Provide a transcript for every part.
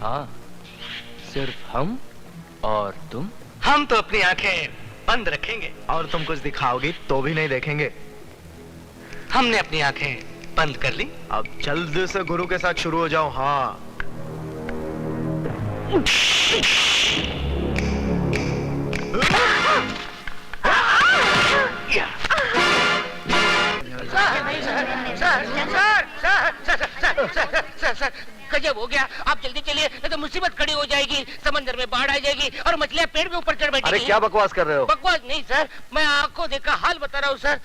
हाँ, सिर्फ हम और तुम। हम तो अपनी आंखें बंद रखेंगे और तुम कुछ दिखाओगी तो भी नहीं देखेंगे। हमने अपनी आंखें बंद कर ली। अब जल्दी से गुरु के साथ शुरू हो जाओ। हाँ, सर, गजब हो गया। आप जल्दी चलिए, नहीं तो मुसीबत खड़ी हो जाएगी। समंदर में बाढ़ आ जाएगी और मछलियां पेड़ में ऊपर चढ़ बैठेगी। अरे क्या बकवास कर रहे हो? बकवास नहीं सर, मैं आंखों देखा हाल बता रहा हूँ सर।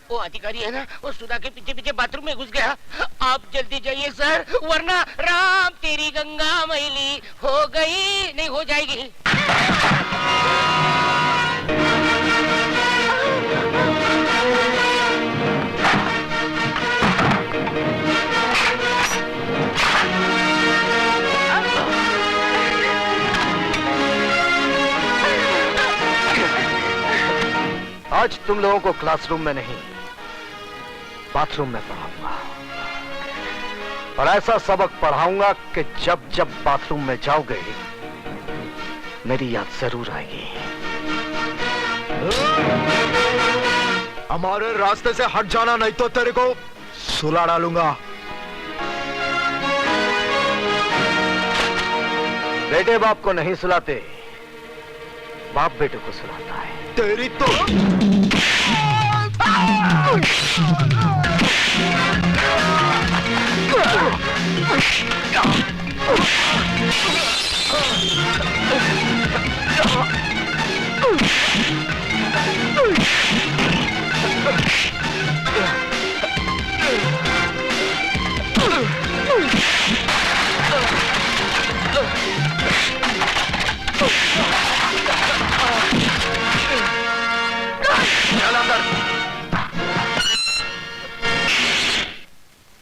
वो अधिकारी है ना, वो सुधा के पीछे पीछे बाथरूम में घुस गया। आप जल्दी जाइए सर, वरना राम तेरी गंगा मैली हो गई नहीं हो जाएगी। आज तुम लोगों को क्लासरूम में नहीं, बाथरूम में पढ़ाऊंगा। और ऐसा सबक पढ़ाऊंगा कि जब जब बाथरूम में जाओगे मेरी याद जरूर आएगी। हमारे रास्ते से हट जाना, नहीं तो तेरे को सुला डालूंगा। बेटे बाप को नहीं सुलाते, बाप बेटे को सुलाता है। तेरी तो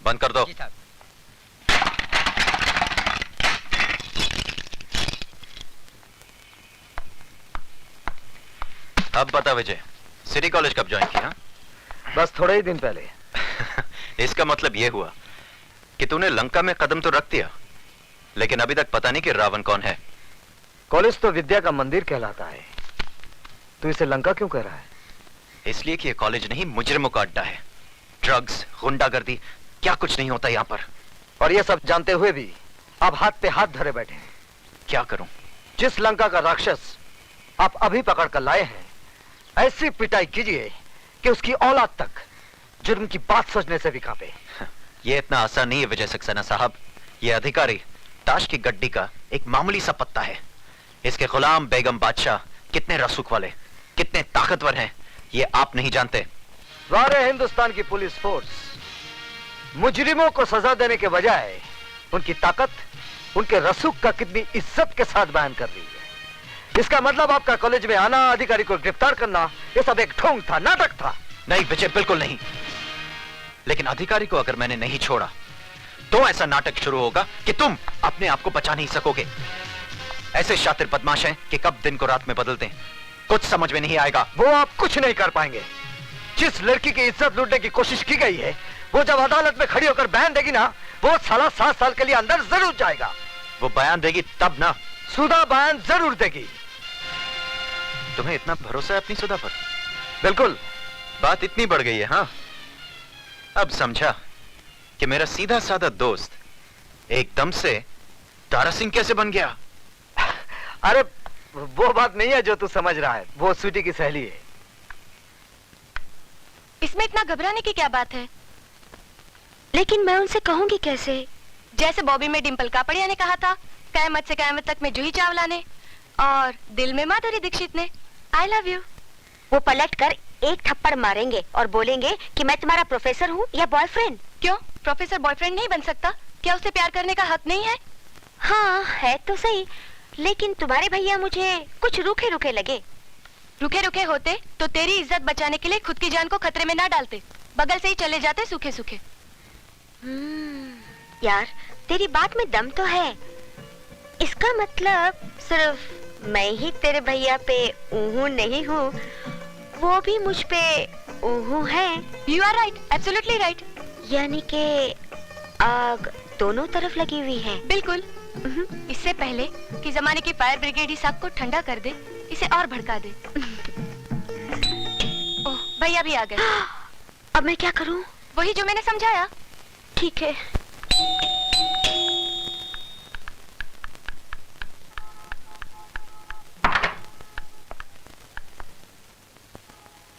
बंद कर दो। अब बता विजय, सिटी कॉलेज कब ज्वाइन किया? बस थोड़े ही दिन पहले। इसका मतलब यह हुआ कि तूने लंका में कदम तो रख दिया, लेकिन अभी तक पता नहीं कि रावण कौन है। कॉलेज तो विद्या का मंदिर कहलाता है, तू इसे लंका क्यों कह रहा है? इसलिए कि यह कॉलेज नहीं, मुजरिमों का अड्डा है। ड्रग्स, गुंडागर्दी, क्या कुछ नहीं होता यहाँ पर। और ये सब जानते हुए भी आप हाथ पे हाथ धरे बैठे हैं। क्या करूं? जिस लंका का राक्षस आप अभी पकड़ कर लाए हैं, ऐसी पिटाई कीजिए कि उसकी औलाद तक जुर्म की बात सोचने से भी कांपे। यह इतना आसान नहीं है विजय सक्सेना साहब। यह अधिकारी ताश की गड्डी का एक मामूली सा पत्ता है। इसके गुलाम बेगम बादशाह कितने रसूख वाले, कितने ताकतवर हैं, ये आप नहीं जानते। सारे हिंदुस्तान की पुलिस फोर्स मुजरिमों को सजा देने के बजाय उनकी ताकत, उनके रसूख का कितनी इज्जत के साथ बयान कर रही है। इसका मतलब आपका कॉलेज में आना, अधिकारी को गिरफ्तार करना, ये सब एक ढोंग था, नाटक था। नहीं विजय, बिल्कुल नहीं। लेकिन अधिकारी को अगर मैंने नहीं छोड़ा तो ऐसा नाटक शुरू होगा कि तुम अपने आप को बचा नहीं सकोगे। ऐसे शातिर बदमाश हैं कि कब दिन को रात में बदलते हैं, कुछ समझ में नहीं आएगा। वो आप कुछ नहीं कर पाएंगे। जिस लड़की की इज्जत लूटने की कोशिश की गई है, वो जब अदालत में खड़ी होकर बयान देगी ना, वो साला 7 साल के लिए अंदर जरूर जाएगा। वो बयान देगी तब ना। सुधा बयान जरूर देगी। तुम्हें इतना भरोसा है अपनी सुधा पर? बिल्कुल। बात इतनी बढ़ गई है। हाँ, अब समझा कि मेरा सीधा साधा दोस्त एकदम से तारा सिंह कैसे बन गया। अरे वो बात नहीं है जो तू समझ रहा है, वो स्वीटी की सहेली है। इसमें इतना घबराने की क्या बात है? लेकिन मैं उनसे कहूंगी कैसे? जैसे बॉबी में डिंपल कापड़िया ने कहा था, कयामत से कयामत तक में जूही चावला ने, और दिल में माधुरी दीक्षित ने, आई लव यू। वो पलट कर एक थप्पड़ मारेंगे और बोलेंगे कि मैं तुम्हारा प्रोफेसर हूँ या बॉयफ्रेंड। क्यों, प्रोफेसर बॉयफ्रेंड नहीं बन सकता? क्या उसे प्यार करने का हक नहीं है? हाँ है तो सही, लेकिन तुम्हारे भैया मुझे कुछ रूखे रूखे लगे। रुके रुके होते तो तेरी इज्जत बचाने के लिए खुद की जान को खतरे में ना डालते, बगल से ही चले जाते सूखे सूखे। यार तेरी बात में दम तो है। इसका मतलब सिर्फ मैं ही तेरे भैया पे ऊहू नहीं हूँ, वो भी मुझ पे ऊहू है। You are right, absolutely right. यानी के आग दोनों तरफ लगी हुई है। बिल्कुल, इससे पहले कि जमाने की फायर ब्रिगेड इस आग को ठंडा कर दे, इसे और भड़का दे। ओह, भैया भी आ गए। अब मैं क्या करूं? वही जो मैंने समझाया। ठीक है।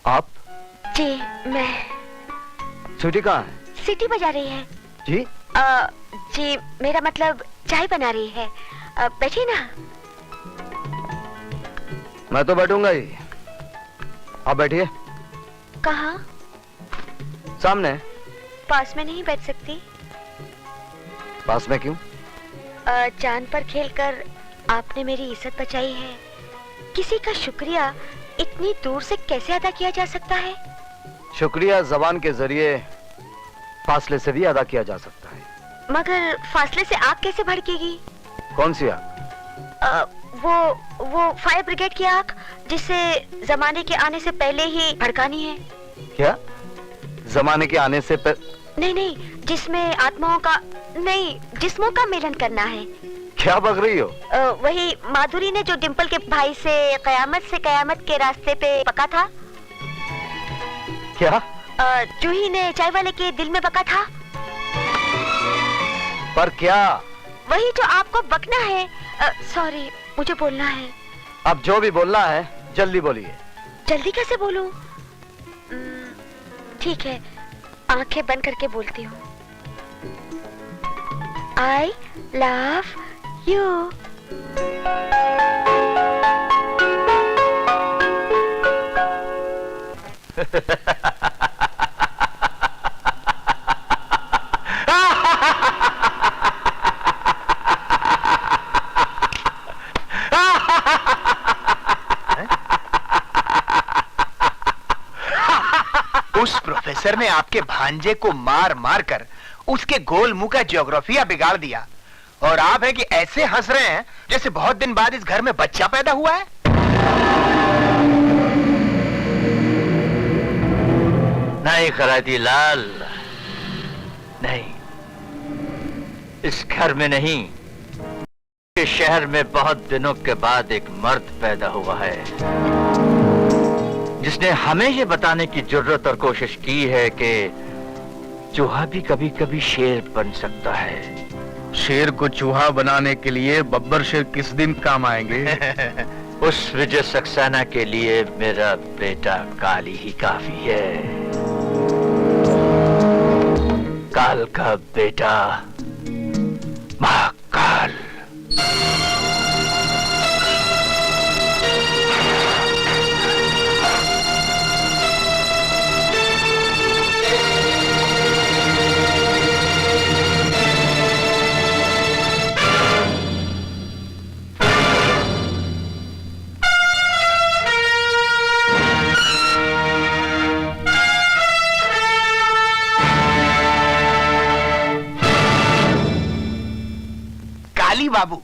आप? जी मैं। स्वीटी कहाँ है? सीटी बजा रही है। जी? जी मेरा मतलब चाय बना रही है। बैठिए ना। मैं तो बैठूंगा ही। आप बैठिए। कहाँ? सामने। पास में नहीं बैठ सकती? पास में क्यों? चांद पर खेलकर आपने मेरी इज्जत बचाई है। किसी का शुक्रिया इतनी दूर से कैसे अदा किया जा सकता है? शुक्रिया जबान के जरिए फासले से भी अदा किया जा सकता है। मगर फासले से आग कैसे भड़केगी? कौन सी आग? वो फायर ब्रिगेड की आग, जिसे जमाने के आने से पहले ही भड़कानी है। क्या? जमाने के आने से नहीं, जिसमें आत्माओं का नहीं, जिस्मों का मिलन करना है। क्या बक रही हो? वही माधुरी ने जो डिम्पल के भाई से कयामत के रास्ते पे बका था। क्या? जूही ने चाय वाले के दिल में बका था। पर क्या? वही जो आपको बकना है। सॉरी, मुझे बोलना है। अब जो भी बोलना है जल्दी बोलिए। जल्दी कैसे बोलूं? ठीक है, आंखें बंद करके बोलती हूँ। I love you. उस प्रोफेसर ने आपके भांजे को मार मार कर उसके गोल मुंह का ज्योग्राफिया बिगाड़ दिया, और आप है कि ऐसे हंस रहे हैं जैसे बहुत दिन बाद इस घर में बच्चा पैदा हुआ है। नहीं खराती लाल, नहीं, इस घर में नहीं, इस शहर में बहुत दिनों के बाद एक मर्द पैदा हुआ है जिसने हमें ये बताने की जरूरत और कोशिश की है कि चूहा भी कभी कभी शेर बन सकता है। शेर को चूहा बनाने के लिए बब्बर शेर किस दिन काम आएंगे? उस विजय सक्सेना के लिए मेरा बेटा काली ही काफी है। काल का बेटा महाकाल। बाबू,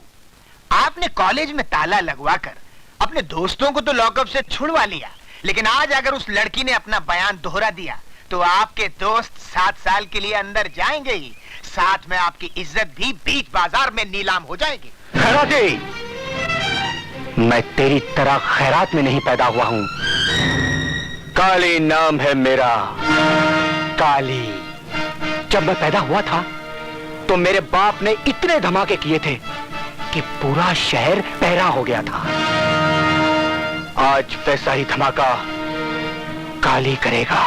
आपने कॉलेज में ताला लगवाकर अपने दोस्तों को तो लॉकअप से छुड़वा लिया, लेकिन आज अगर उस लड़की ने अपना बयान दोहरा दिया तो आपके दोस्त 7 साल के लिए अंदर जाएंगे ही, साथ में आपकी इज्जत भी बीच बाजार में नीलाम हो जाएगी। खैराती, मैं तेरी तरह खैरात में नहीं पैदा हुआ हूं। काली नाम है मेरा, काली। जब मैं पैदा हुआ था तो मेरे बाप ने इतने धमाके किए थे कि पूरा शहर बहरा हो गया था। आज वैसा ही धमाका काली करेगा।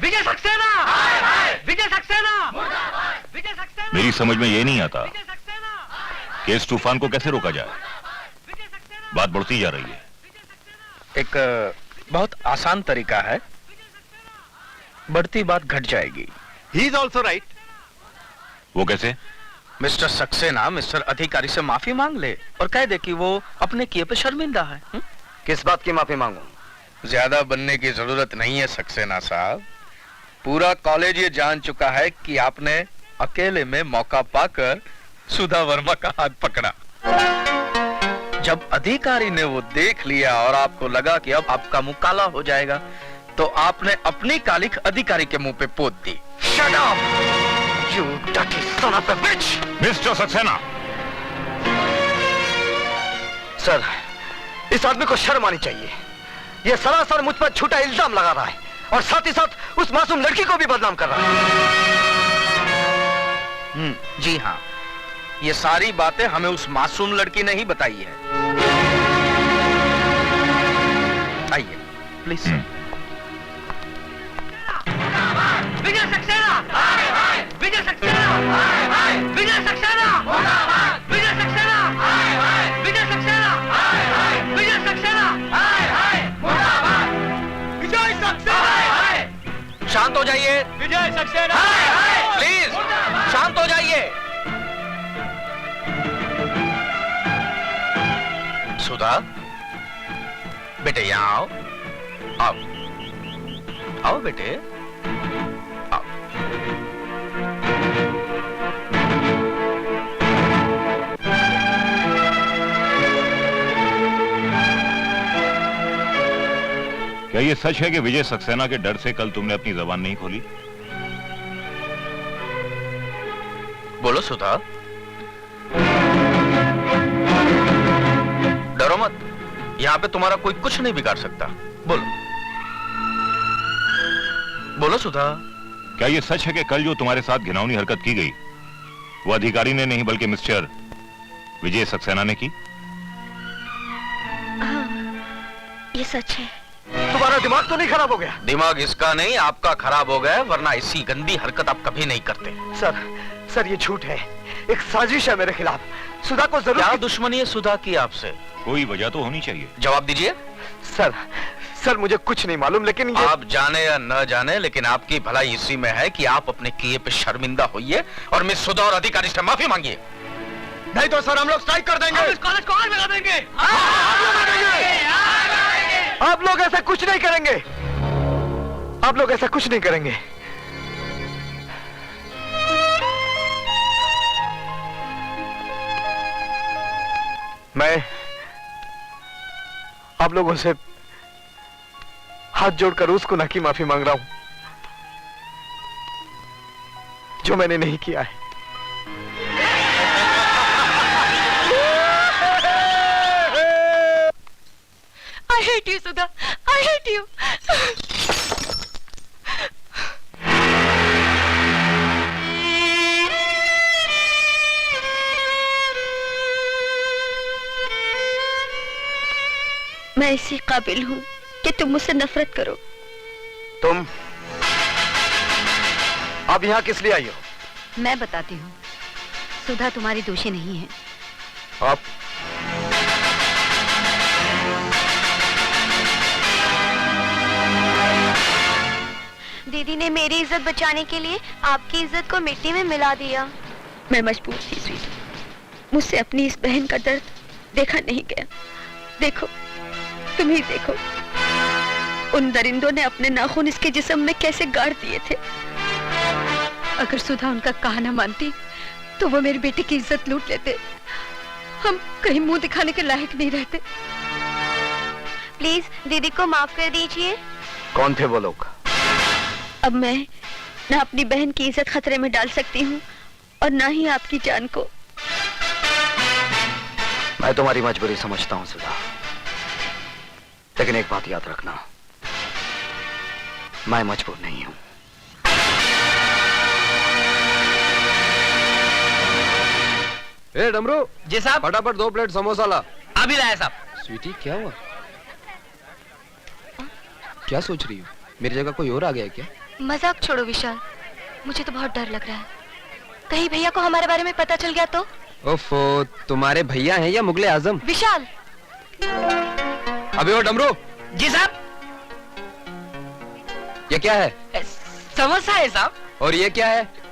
विजय सक्सेना! विजय सक्सेना! विजय सक्सेना! मेरी समझ में ये नहीं आता कि इस तूफान को कैसे रोका जाए। बात बढ़ती जा रही है। एक बहुत आसान तरीका है, बढ़ती बात घट जाएगी। He is also right. वो कैसे? मिस्टर सक्सेना मिस्टर अधिकारी से माफी मांग ले और कह दे कि वो अपने किए पे शर्मिंदा है। किस बात की माफी मांगूं? ज्यादा बनने की जरूरत नहीं है सक्सेना साहब। पूरा कॉलेज ये जान चुका है कि आपने अकेले में मौका पाकर सुधा वर्मा का हाथ पकड़ा। जब अधिकारी ने वो देख लिया और आपको लगा कि अब आपका मुंह काला हो जाएगा, तो आपने अपनी कालिख अधिकारी के मुंह पे पोत दी। Shut up, you dirty son of a bitch! Mister Saxena, sir, इस आदमी को शर्म आनी चाहिए। यह सरासर मुझ पर झूठा इल्जाम लगा रहा है और साथ ही साथ उस मासूम लड़की को भी बदनाम कर रहा है। जी हाँ, ये सारी बातें हमें उस मासूम लड़की ने ही बताई है। आइए प्लीज। विजय सक्सेना! विजय सक्सेना! विजय सक्सेना! विजय सक्सेना! विजय सक्सेना! विजय सक्सेना! विजय सक्सेना! शांत हो जाइए, विजय सक्सेना! प्लीज शांत हो जाइए। सुधा, बेटे यहाँ आओ। आओ आओ बेटे, आओ। क्या ये सच है कि विजय सक्सेना के डर से कल तुमने अपनी जबान नहीं खोली? बोलो सुधा, डरो मत, यहाँ पे तुम्हारा कोई कुछ नहीं बिगाड़ सकता। बोलो बोलो सुधा। क्या ये सच है कि कल जो तुम्हारे साथ घिनौनी हरकत की गई वो अधिकारी ने नहीं बल्कि मिस्टर विजय सक्सेना ने की? हाँ, ये सच है। तुम्हारा दिमाग तो नहीं खराब हो गया? दिमाग इसका नहीं आपका खराब हो गया, वरना ऐसी गंदी हरकत आप कभी नहीं करते। सर ये झूठ है, एक साजिश है मेरे खिलाफ। सुधा को जरूर। क्या दुश्मनी है सुधा की आपसे? कोई वजह तो होनी चाहिए। जवाब दीजिए। सर मुझे कुछ नहीं मालूम, लेकिन ये... आप जाने या न जाने, लेकिन आपकी भलाई इसी में है कि आप अपने किए पे शर्मिंदा होइए और मिस सुधा और अधिकारी से माफी मांगिए। नहीं तो सर हम लोग स्ट्राइक कर देंगे। इस कॉलेज को आग लगा देंगे। आप लोग ऐसा कुछ नहीं करेंगे। आप लोग ऐसा कुछ नहीं करेंगे। मैं आप लोगों से हाथ जोड़कर उसको ना की माफी मांग रहा हूं जो मैंने नहीं किया है। I hate you, Sudha. I hate you. मैं इसी काबिल हूँ कि तुम मुझसे नफरत करो। तुम अब यहाँ किस लिए आई हो? मैं बताती हूँ। सुधा तुम्हारी दोषी नहीं है। आप दीदी ने मेरी इज्जत बचाने के लिए आपकी इज्जत को मिट्टी में मिला दिया। मैं मजबूर थी स्वीटी, मुझसे अपनी इस बहन का दर्द देखा नहीं गया। देखो, तुम ही देखो, उन दरिंदों ने अपने नाखून इसके जिस्म में कैसे गाड़ दिए थे। अगर सुधा उनका कहना मानती तो वो मेरी बेटी की इज्जत लूट लेते। हम कहीं मुंह दिखाने के लायक नहीं रहते। प्लीज दीदी को माफ कर दीजिए। कौन थे वो लोग? अब मैं ना अपनी बहन की इज्जत खतरे में डाल सकती हूँ और ना ही आपकी जान को। मैं तुम्हारी मजबूरी समझता हूँ सुधा, लेकिन एक बात याद रखना, मैं मजबूर नहीं हूँ। ए डमरू जी साहब। फटाफट 2 प्लेट समोसा ला। अभी लाया साहब। स्वीटी क्या हुआ? क्या सोच रही हो? मेरी जगह कोई और आ गया है क्या? मजाक छोड़ो विशाल, मुझे तो बहुत डर लग रहा है। कहीं भैया को हमारे बारे में पता चल गया तो? ओफो, तुम्हारे भैया हैं या मुगले आजम? विशाल! अबे ओ डमरू, जी साहब। ये क्या है? समोसा है साहब। और ये क्या है?